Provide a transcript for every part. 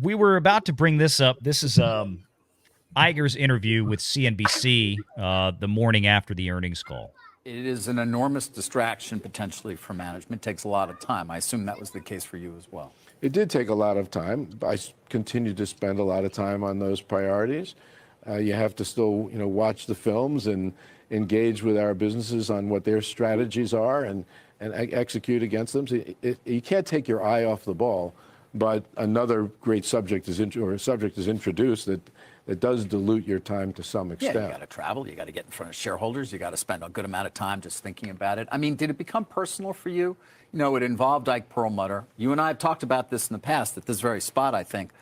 we were about to bring this up. This is Iger's interview with CNBC the morning after the earnings call. It is an enormous distraction potentially for management. It takes a lot of time. I assume that was the case for you as well. It did take a lot of time. I continue to spend a lot of time on those priorities. You have to still, watch the films and engage with our businesses on what their strategies are and execute against them. So you can't take your eye off the ball. But another great subject is introduced that does dilute your time to some extent. Yeah, you got to travel. You got to get in front of shareholders. You got to spend a good amount of time just thinking about it. I mean, did it become personal for you? It involved Ike Perlmutter. You and I have talked about this in the past at this very spot, I think.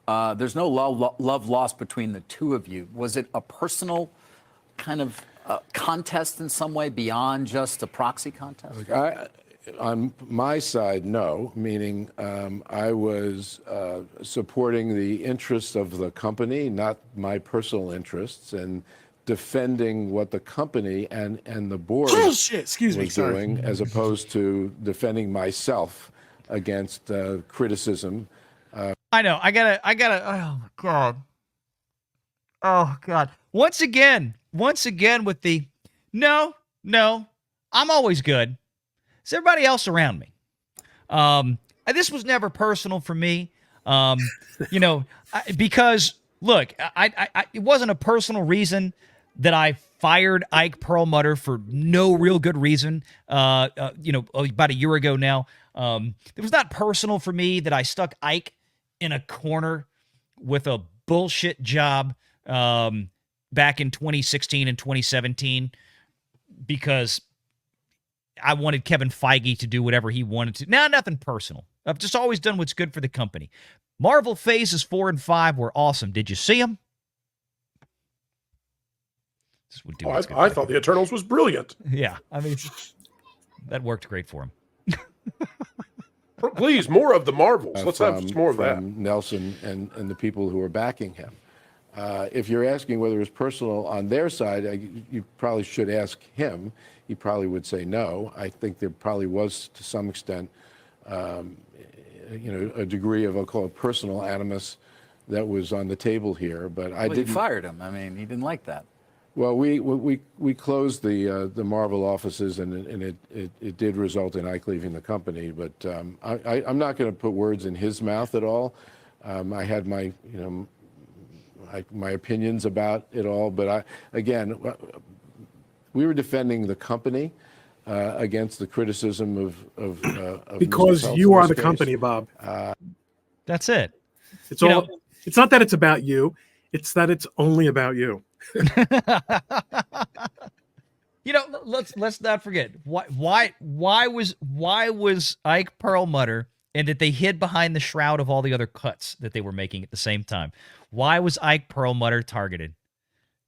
There's no love lost between the two of you. Was it a personal kind of contest in some way beyond just a proxy contest? On my side, no, meaning I was supporting the interests of the company, not my personal interests, and defending what the company and the board was doing, as opposed to defending myself against criticism. I know. I gotta. Oh God. Once again with the no, I'm always good. It's everybody else around me. This was never personal for me. Because look, it wasn't a personal reason that I fired Ike Perlmutter for no real good reason. About a year ago now. It was not personal for me that I stuck Ike in a corner with a bullshit job back in 2016 and 2017 because I wanted Kevin Feige to do whatever he wanted to. Nah, nothing personal. I've just always done what's good for the company. Marvel Phases 4 and 5 were awesome. Did you see them? I thought the Eternals was brilliant. Yeah, I mean, that worked great for him. Please, more of the Marvels. Let's have more of that. Nelson and the people who are backing him. If you're asking whether it's personal on their side, you probably should ask him. He probably would say no. I think there probably was, to some extent, a degree of, I'll call it, personal animus that was on the table here. But I didn't. You fired him. I mean, he didn't like that. Well, we closed the Marvel offices, and it did result in Ike leaving the company. But I'm not going to put words in his mouth at all. I had my my opinions about it all, but we were defending the company against the criticism of because you are the company, Bob. That's it. It's all. It's not that it's about you. It's that it's only about you. Let's not forget why was Ike Perlmutter, and that they hid behind the shroud of all the other cuts that they were making at the same time. Why was Ike Perlmutter targeted?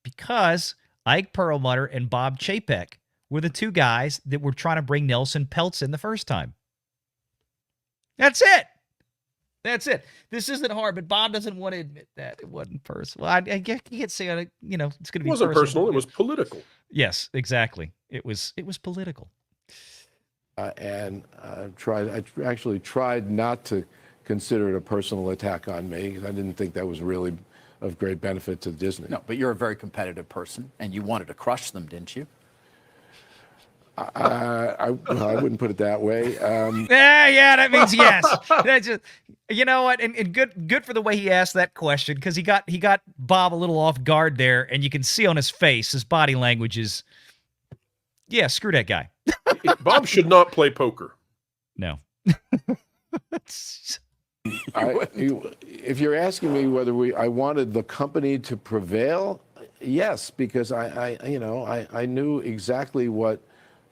Because Ike Perlmutter and Bob Chapek were the two guys that were trying to bring Nelson Peltz in the first time. That's it. This isn't hard, but Bob doesn't want to admit that it wasn't personal. I can't say it's going to be. It wasn't personal. It was political. Yes, exactly. It was political. I actually tried not to consider it a personal attack on me because I didn't think that was really of great benefit to Disney. No, but you're a very competitive person, and you wanted to crush them, didn't you? I wouldn't put it that way. Yeah, that means yes. That's just, you know what? And good for the way he asked that question, because he got Bob a little off guard there, and you can see on his face, his body language is, yeah, screw that guy. Bob should not play poker. No. If you're asking me whether I wanted the company to prevail, yes, because I knew exactly what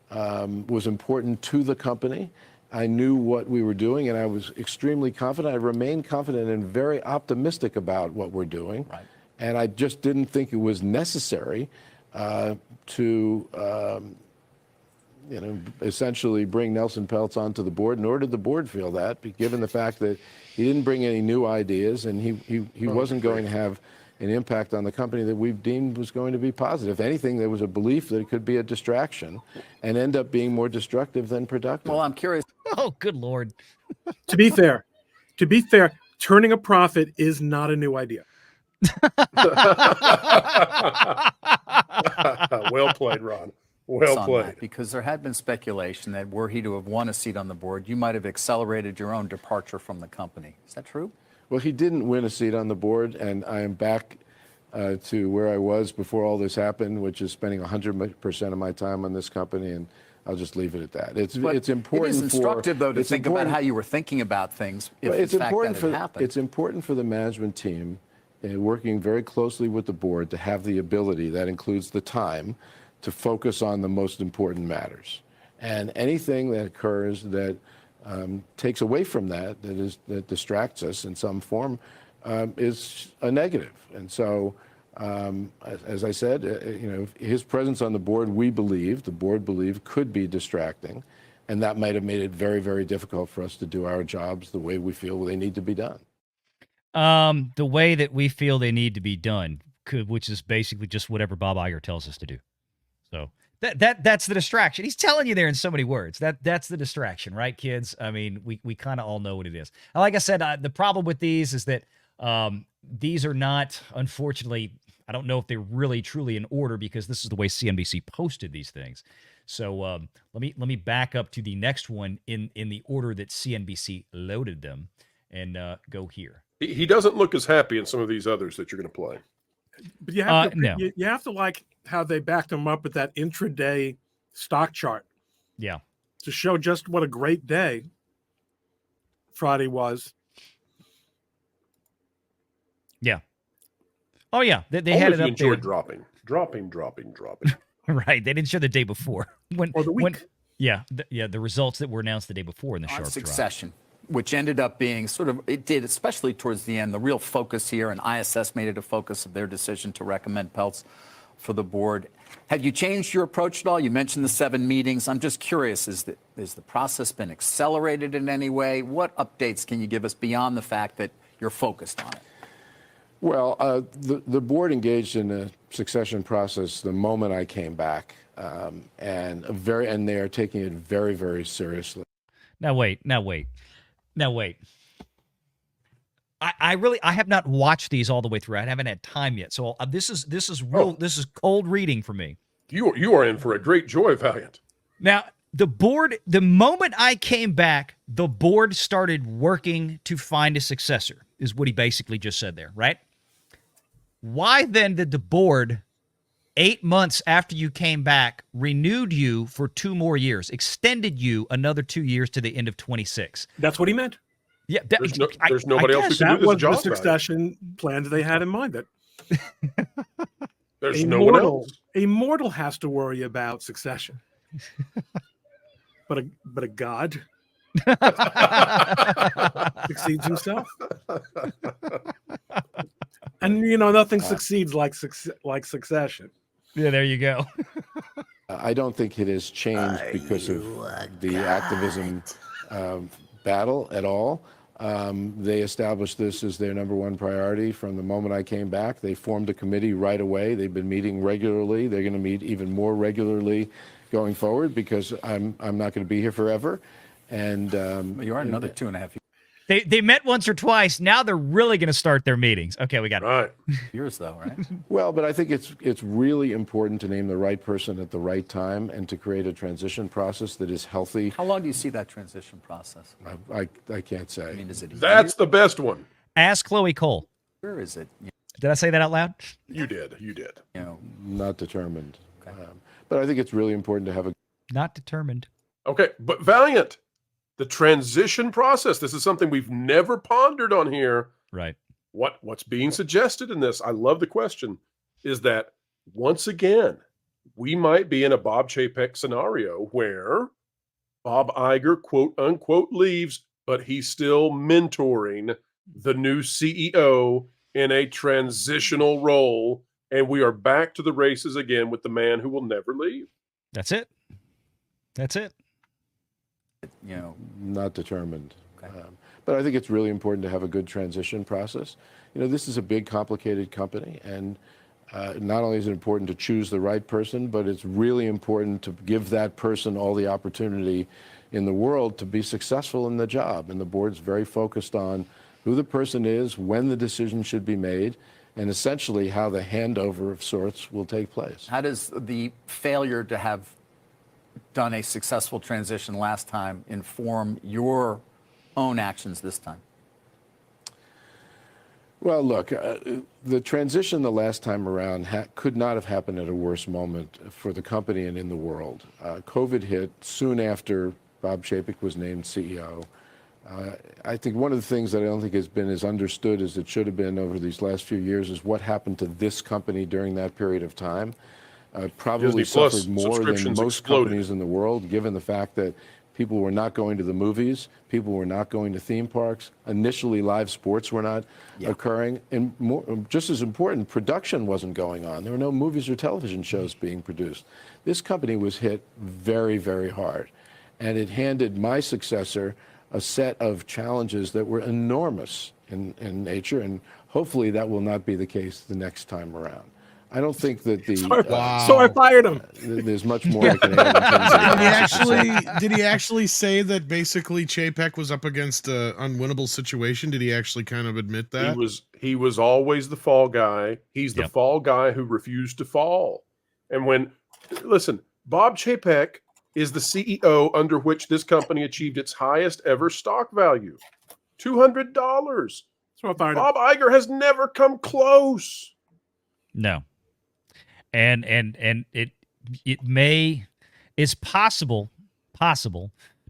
was important to the company. I knew what we were doing, and I was extremely confident. I remain confident and very optimistic about what we're doing. Right. And I just didn't think it was necessary to essentially bring Nelson Peltz onto the board, nor did the board feel that, given the fact that he didn't bring any new ideas, and he wasn't going to have an impact on the company that we deemed was going to be positive. If anything, there was a belief that it could be a distraction and end up being more destructive than productive. Well, I'm curious. Oh, good Lord. To be fair, Turning a profit is not a new idea. Well played, Ron. Well on played. that, because there had been speculation that were he to have won a seat on the board, you might have accelerated your own departure from the company. Is that true? Well, he didn't win a seat on the board, and I am back to where I was before all this happened, which is spending 100% of my time on this company, and I'll just leave it at that. It's important. It is instructive, though, to it's think about how you were thinking about things if it's in fact important that for had happened. it's important for the management team, working very closely with the board, to have the ability, that includes the time, to focus on the most important matters. And anything that occurs that takes away from that, that distracts us in some form, is a negative. And so, as I said, his presence on the board, the board believed, could be distracting, and that might have made it very, very difficult for us to do our jobs the way we feel they need to be done. The way that we feel they need to be done, which is basically just whatever Bob Iger tells us to do. So that's the distraction. He's telling you there in so many words. That's the distraction, right, kids? I mean, we kind of all know what it is. Like I said, the problem with these is that these are not, unfortunately, I don't know if they're really truly in order, because this is the way CNBC posted these things. So let me back up to the next one in the order that CNBC loaded them, and go here. He doesn't look as happy in some of these others that you're going to play. But you have to, no. you have to like how they backed him up with that intraday stock chart. Yeah. To show just what a great day Friday was. Yeah. Oh yeah, they Only had if it you up there. enjoyed dropping. Right. They didn't show the day before. Or the week. The results that were announced the day before in the On sharp Succession, which ended up being it did, especially towards the end, the real focus here, and ISS made it a focus of their decision to recommend Peltz for the board. Have you changed your approach at all? You mentioned the 7 meetings. I'm just curious, has the process been accelerated in any way? What updates can you give us beyond the fact that you're focused on it? Well, the board engaged in a succession process the moment I came back, and they are taking it very, very seriously. Now wait. I have not watched these all the way through. I haven't had time yet. So this is real. This is cold reading for me. You are in for a great joy, Valiant. Now, the moment I came back, the board started working to find a successor, is what he basically just said there, right? Why then did the board, 8 months after you came back, renewed you for 2 more years, extended you another 2 years to the end of 26? That's what he meant. Yeah, there's nobody else who can That do this was job. the succession plans they had in mind. That There's no one else. A mortal has to worry about succession, but a god succeeds himself. And nothing succeeds like succession. Yeah, there you go. I don't think it has changed because of the activism battle at all. They established this as their #1 priority from the moment I came back. They formed a committee right away. They've been meeting regularly. They're going to meet even more regularly going forward, because I'm not going to be here forever. And You are another 2.5 years. They met once or twice. Now they're really going to start their meetings. Okay, we got it. Right. Years, though, right? well, but I think it's really important to name the right person at the right time, and to create a transition process that is healthy. How long do you see that transition process? I can't say. I mean, is it a That's the best one. Ask Chloe Cole. year? Is it, Did I say that out loud? You did. Not determined. Okay. But I think it's really important to have a Not determined. Okay, but Valiant, the transition process. This is something we've never pondered on here. Right. What's being suggested in this, I love the question, is that once again, we might be in a Bob Chapek scenario where Bob Iger, quote unquote, leaves, but he's still mentoring the new CEO in a transitional role. And we are back to the races again with the man who will never leave. That's it. Not determined. Okay. But I think it's really important to have a good transition process. This is a big, complicated company, and not only is it important to choose the right person, but it's really important to give that person all the opportunity in the world to be successful in the job. And the board's very focused on who the person is, when the decision should be made, and essentially how the handover of sorts will take place. How does the failure to have done a successful transition last time inform your own actions this time? Well, look, the transition the last time around could not have happened at a worse moment for the company and in the world. COVID hit soon after Bob Chapek was named CEO. I think one of the things that I don't think has been as understood as it should have been over these last few years is what happened to this company during that period of time. Probably suffered more than most companies in the world, given the fact that people were not going to the movies, people were not going to theme parks. Initially, live sports were not occurring. And just as important, production wasn't going on. There were no movies or television shows being produced. This company was hit very, very hard. And it handed my successor a set of challenges that were enormous in nature. And hopefully that will not be the case the next time around. I don't think that the so I fired him. There's much more I can add. In terms of did he actually say that basically Chapek was up against an unwinnable situation? Did he actually kind of admit that? He was always the fall guy. He's the fall guy who refused to fall. And listen, Bob Chapek is the CEO under which this company achieved its highest ever stock value, $200. So I fired him. Bob Iger has never come close. No. And it's possible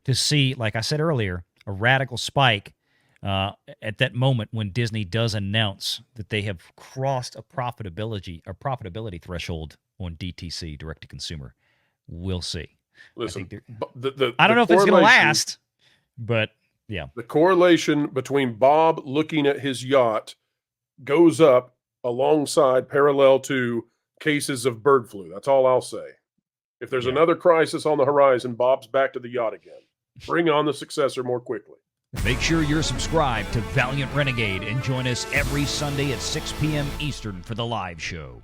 to see, like I said earlier, a radical spike at that moment when Disney does announce that they have crossed a profitability threshold on DTC, direct to consumer. We'll see. Listen, I don't know if it's going to last, but yeah. The correlation between Bob looking at his yacht goes up alongside parallel to cases of bird flu. That's all I'll say. If there's another crisis on the horizon, Bob's back to the yacht again. Bring on the successor more quickly. Make sure you're subscribed to Valiant Renegade and join us every Sunday at 6 p.m. Eastern for the live show.